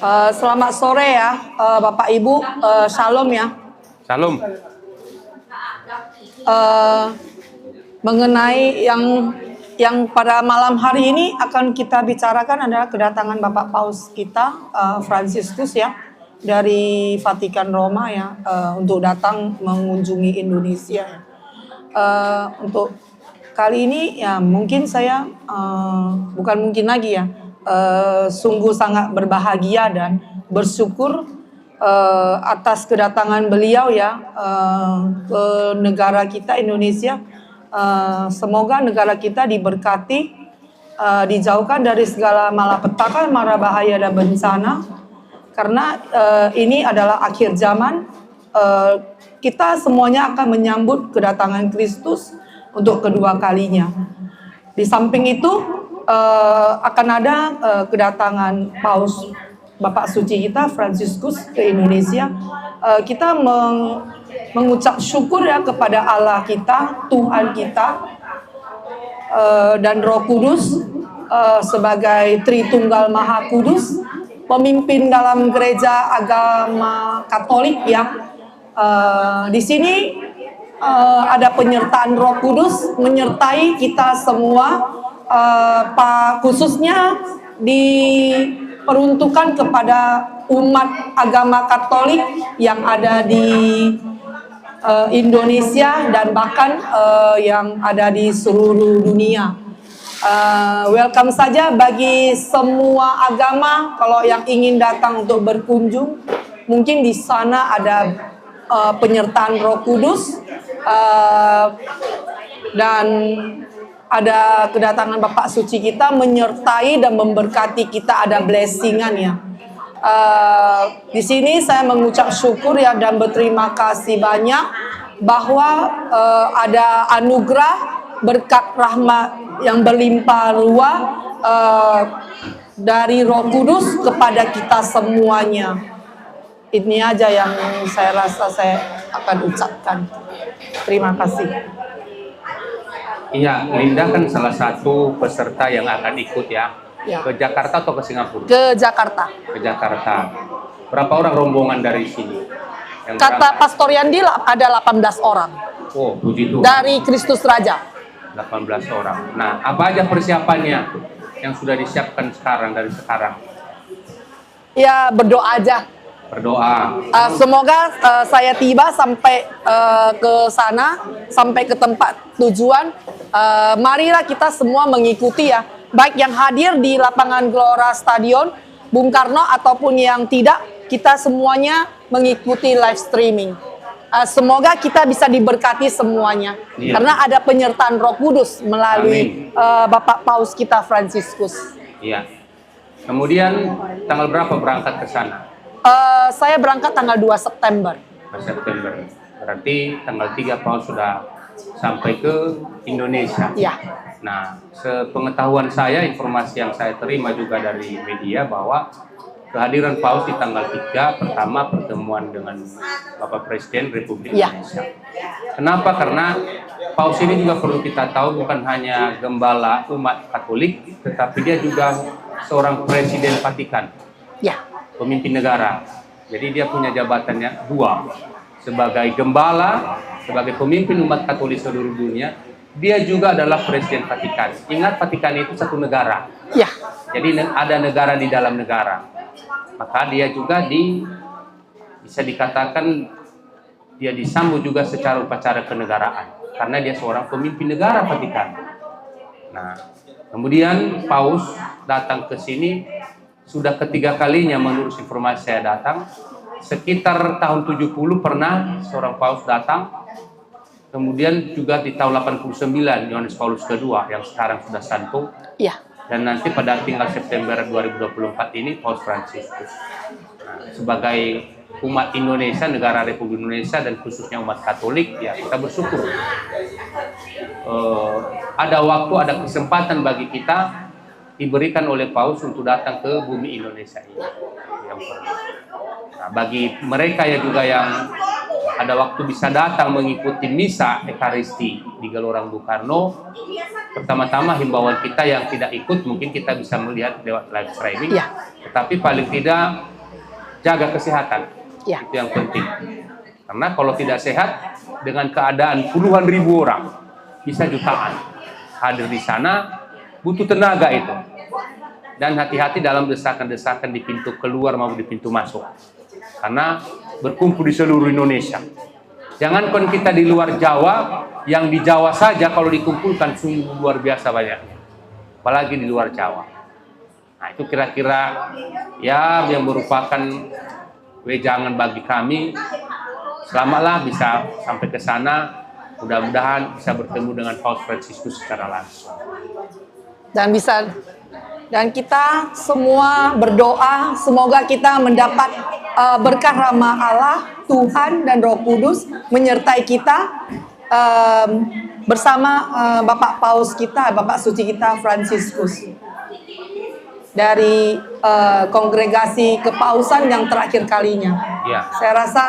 Selamat sore ya, Bapak Ibu, Shalom ya. Shalom. Mengenai yang pada malam hari ini akan kita bicarakan adalah kedatangan Bapak Paus kita, Fransiskus ya, dari Vatikan Roma ya, untuk datang mengunjungi Indonesia. Untuk kali ini ya mungkin saya bukan mungkin lagi ya, sungguh sangat berbahagia dan bersyukur atas kedatangan beliau ya ke negara kita Indonesia. Semoga negara kita diberkati, dijauhkan dari segala malapetaka, mara bahaya dan bencana, karena ini adalah akhir zaman. Kita semuanya akan menyambut kedatangan Kristus untuk kedua kalinya. Di samping itu akan ada kedatangan Paus Bapak Suci kita Fransiskus ke Indonesia. Kita mengucap syukur ya kepada Allah kita, Tuhan kita, dan Roh Kudus sebagai Tritunggal Maha Kudus, pemimpin dalam gereja agama Katolik ya. Di sini ada penyertaan Roh Kudus menyertai kita semua, khususnya diperuntukkan kepada umat agama Katolik yang ada di Indonesia dan bahkan yang ada di seluruh dunia. Welcome saja bagi semua agama. Kalau yang ingin datang untuk berkunjung, mungkin di sana ada penyertaan Roh Kudus, dan ada kedatangan Bapak Suci kita menyertai dan memberkati kita, ada blessingan ya. Di sini saya mengucap syukur ya dan berterima kasih banyak bahwa ada anugerah berkat rahmat yang berlimpah ruah dari Roh Kudus kepada kita semuanya. Ini aja yang saya rasa saya akan ucapkan. Terima kasih. Iya, Linda kan salah satu peserta yang akan ikut ya. Ke Jakarta atau ke Singapura? Ke Jakarta. Ke Jakarta. Berapa orang rombongan dari sini? Kata Pastor Yandi ada 18 orang. Oh, puji Tuhan. Dari Kristus Raja. 18 orang. Nah, apa aja persiapannya yang sudah disiapkan dari sekarang? Ya, berdoa aja. Berdoa. Semoga saya tiba sampai ke sana, sampai ke tempat tujuan. Marilah kita semua mengikuti ya, baik yang hadir di lapangan Gelora Stadion Bung Karno ataupun yang tidak, kita semuanya mengikuti live streaming. Semoga kita bisa diberkati semuanya, karena ada penyertaan Roh Kudus melalui Bapak Paus kita Fransiskus. Iya. Kemudian tanggal berapa berangkat ke sana? Saya berangkat tanggal 2 September. 2 September. Berarti tanggal 3 Paus sudah sampai ke Indonesia. Ya. Nah, sepengetahuan saya, informasi yang saya terima juga dari media bahwa kehadiran Paus di tanggal 3 pertama pertemuan dengan Bapak Presiden Republik Indonesia. Kenapa? Karena Paus ini juga perlu kita tahu bukan hanya gembala umat Katolik, tetapi dia juga seorang Presiden Vatikan. Ya. Pemimpin negara. Jadi dia punya jabatannya dua. Sebagai gembala, sebagai pemimpin umat Katolik seluruh dunia, dia juga adalah Presiden Vatikan. Ingat, Vatikan itu satu negara. Ya. Jadi ada negara di dalam negara. Maka dia juga bisa dikatakan dia disambut juga secara upacara kenegaraan. Karena dia seorang pemimpin negara Vatikan. Nah, kemudian Paus datang ke sini sudah ketiga kalinya menurut informasi saya datang. Sekitar tahun 70 pernah seorang Paus datang. Kemudian juga di tahun 89 Yohanes Paulus II yang sekarang sudah santo. Ya. Dan nanti pada tinggal September 2024 ini Paus Fransiskus. Nah, sebagai umat Indonesia, negara Republik Indonesia dan khususnya umat Katolik, ya kita bersyukur. Ada waktu, ada kesempatan bagi kita diberikan oleh Paus untuk datang ke bumi Indonesia ini. Yang pertama. Nah, bagi mereka ya juga yang ada waktu bisa datang mengikuti misa Ekaristi di Gelora Bung Karno, pertama-tama himbauan kita yang tidak ikut mungkin kita bisa melihat lewat live streaming. Ya. Tetapi paling tidak jaga kesehatan. Ya. Itu yang penting. Karena kalau tidak sehat, dengan keadaan puluhan ribu orang, bisa jutaan hadir di sana, butuh tenaga itu. Dan hati-hati dalam desakan-desakan di pintu keluar maupun di pintu masuk. Karena berkumpul di seluruh Indonesia. Jangankan kita di luar Jawa, yang di Jawa saja kalau dikumpulkan sungguh luar biasa banyaknya. Apalagi di luar Jawa. Nah, itu kira-kira ya yang merupakan wejangan bagi kami. Selamatlah bisa sampai ke sana. Mudah-mudahan bisa bertemu dengan Paus Fransiskus secara langsung. Dan kita semua berdoa semoga kita mendapat berkah rahmat Allah, Tuhan dan Roh Kudus menyertai kita bersama Bapak Paus kita, Bapak Suci kita Fransiskus. Dari kongregasi kepausan yang terakhir kalinya. Ya. Saya rasa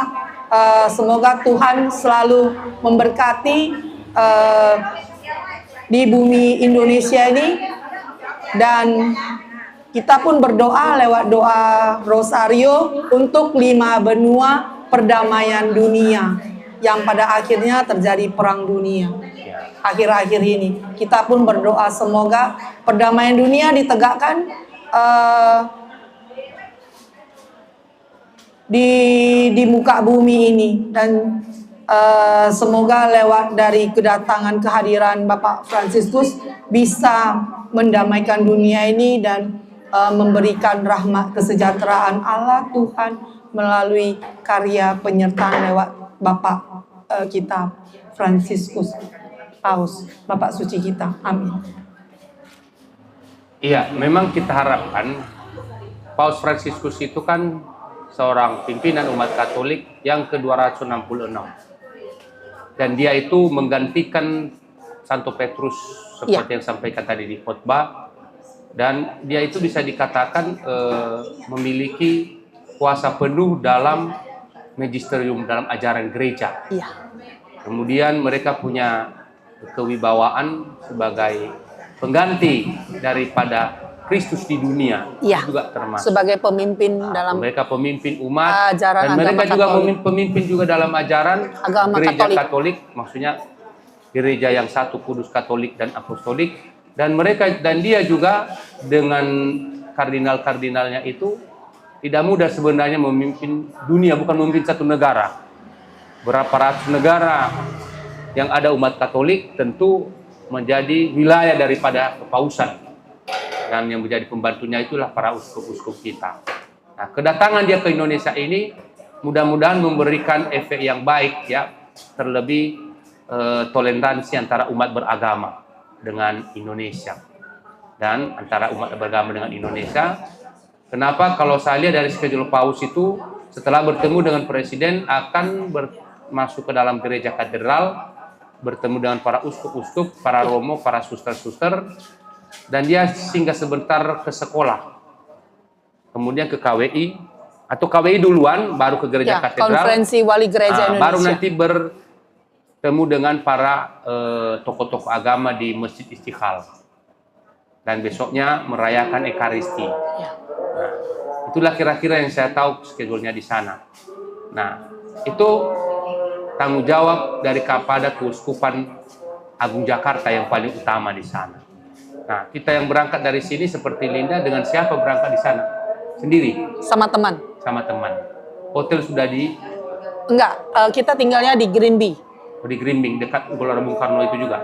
semoga Tuhan selalu memberkati di bumi Indonesia ini, dan kita pun berdoa lewat doa Rosario untuk 5 benua perdamaian dunia yang pada akhirnya terjadi perang dunia. Akhir-akhir ini kita pun berdoa semoga perdamaian dunia ditegakkan di muka bumi ini, dan semoga lewat dari kedatangan kehadiran Bapak Fransiskus bisa mendamaikan dunia ini dan memberikan rahmat kesejahteraan Allah Tuhan melalui karya penyertaan lewat Bapak kita Fransiskus Paus, Bapak Suci kita. Amin. Iya, memang kita harapkan Paus Fransiskus itu kan seorang pimpinan umat Katolik yang ke-266. Dan dia itu menggantikan Santo Petrus seperti yang sampaikan tadi di khotbah. Dan dia itu bisa dikatakan memiliki kuasa penuh dalam magisterium, dalam ajaran gereja. Iya. Kemudian mereka punya kewibawaan sebagai pengganti daripada Kristus di dunia. Iya. Juga termasuk Sebagai pemimpin dalam mereka pemimpin umat, ajaran dan mereka agama juga Katolik. pemimpin juga dalam ajaran Agama gereja Katolik. Katolik, maksudnya gereja yang satu, kudus, Katolik dan apostolik. Dan dia juga dengan kardinal-kardinalnya itu tidak mudah sebenarnya memimpin dunia, bukan memimpin satu negara. Berapa ratus negara yang ada umat Katolik tentu menjadi wilayah daripada kepausan. Dan yang menjadi pembantunya itulah para uskup-uskup kita. Nah, kedatangan dia ke Indonesia ini mudah-mudahan memberikan efek yang baik ya, terlebih toleransi antara umat beragama dengan Indonesia dan antara umat beragama dengan Indonesia. Kenapa? Kalau saya lihat dari schedule Paus itu setelah bertemu dengan presiden akan masuk ke dalam gereja katedral, bertemu dengan para uskup-uskup, para romo, para suster-suster, dan dia singgah sebentar ke sekolah, kemudian ke KWI, atau KWI duluan, baru ke gereja katedral, konferensi wali gereja Indonesia, baru nanti bertemu dengan para tokoh-tokoh agama di Masjid Istiqlal, dan besoknya merayakan Ekaristi. Ya. Nah, itulah kira-kira yang saya tahu schedule-nya di sana. Nah, itu tanggung jawab dari kepada Keuskupan Agung Jakarta yang paling utama di sana. Nah, kita yang berangkat dari sini seperti Linda, dengan siapa berangkat di sana? Sendiri? Sama teman. Sama teman. Hotel sudah di? Enggak, kita tinggalnya di Greenby. Di Greenby, dekat Gelora Bung Karno itu juga?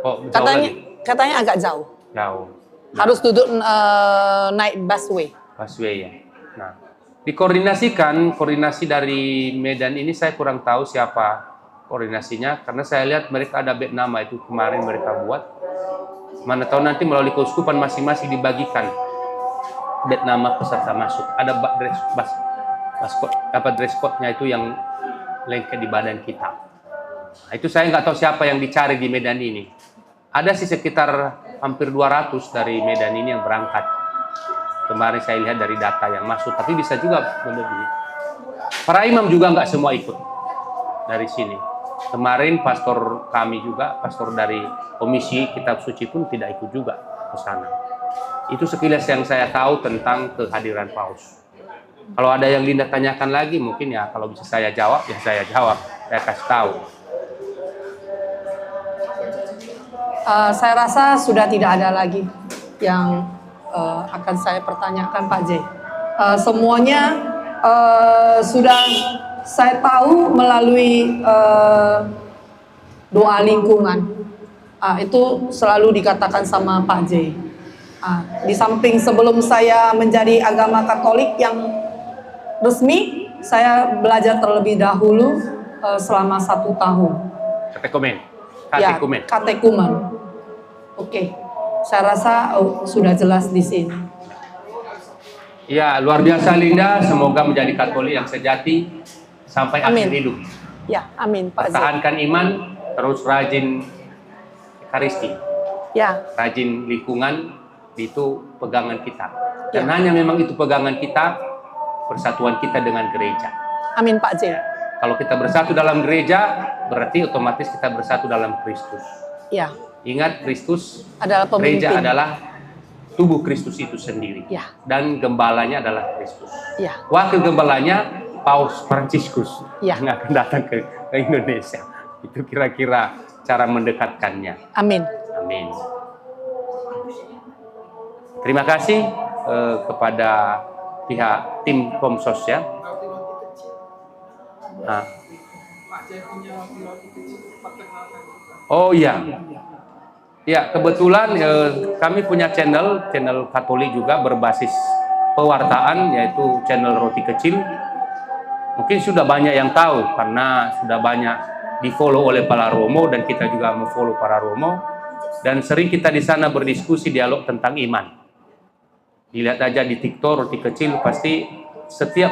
Oh, jauh lagi? Katanya agak jauh. Jauh. Harus duduk naik busway. Busway ya. Nah, koordinasi dari Medan ini saya kurang tahu siapa koordinasinya, karena saya lihat mereka ada bed nama itu kemarin mereka buat. Mana tahu nanti melalui keuskupan masing-masing dibagikan bed nama peserta masuk. Ada dress code-nya itu yang lengket di badan kita. Nah, itu saya nggak tahu siapa yang dicari di Medan ini. Ada sih sekitar hampir 200 dari Medan ini yang berangkat. Kemarin saya lihat dari data yang masuk, tapi bisa juga melebihi. Para imam juga nggak semua ikut dari sini. Kemarin pastor kami juga, pastor dari Komisi Kitab Suci pun tidak ikut juga ke sana. Itu sekilas yang saya tahu tentang kehadiran Paus. Kalau ada yang Linda tanyakan lagi, mungkin ya kalau bisa saya jawab, ya saya jawab. Saya kasih tahu. Saya rasa sudah tidak ada lagi yang akan saya pertanyakan Pak J. Semuanya sudah saya tahu melalui doa lingkungan. Itu selalu dikatakan sama Pak J. Di samping sebelum saya menjadi agama Katolik yang resmi, saya belajar terlebih dahulu selama 1 tahun. Katekumen. Ya, katekumen. Oke, saya rasa sudah jelas di sini. Ya, luar biasa Linda. Semoga menjadi Katolik yang sejati sampai Amin. akhir hidup. Ya, amin Pak J. Pertahankan iman, terus rajin Ekaristi, Ya, rajin lingkungan, itu pegangan kita. Dan Ya. hanya memang itu pegangan kita, persatuan kita dengan gereja. amin Pak J. Kalau kita bersatu dalam gereja, berarti otomatis kita bersatu dalam Kristus. Ya, Ingat, Kristus, adalah pemimpin. gereja adalah tubuh Kristus itu sendiri. Ya. Dan gembalanya adalah Kristus. Ya, Wakil gembalanya Paus Fransiskus Ya. yang akan datang ke Indonesia. Itu kira-kira cara mendekatkannya. amin. Amin. Terima kasih kepada pihak tim Komsos ya. Nah. Oh iya. Ya, kebetulan kami punya channel Katolik juga berbasis pewartaan, yaitu channel Roti Kecil. Mungkin sudah banyak yang tahu karena sudah banyak di-follow oleh para Romo dan kita juga memfollow para Romo, dan sering kita di sana berdiskusi dialog tentang iman. Dilihat aja di TikTok Roti Kecil, pasti setiap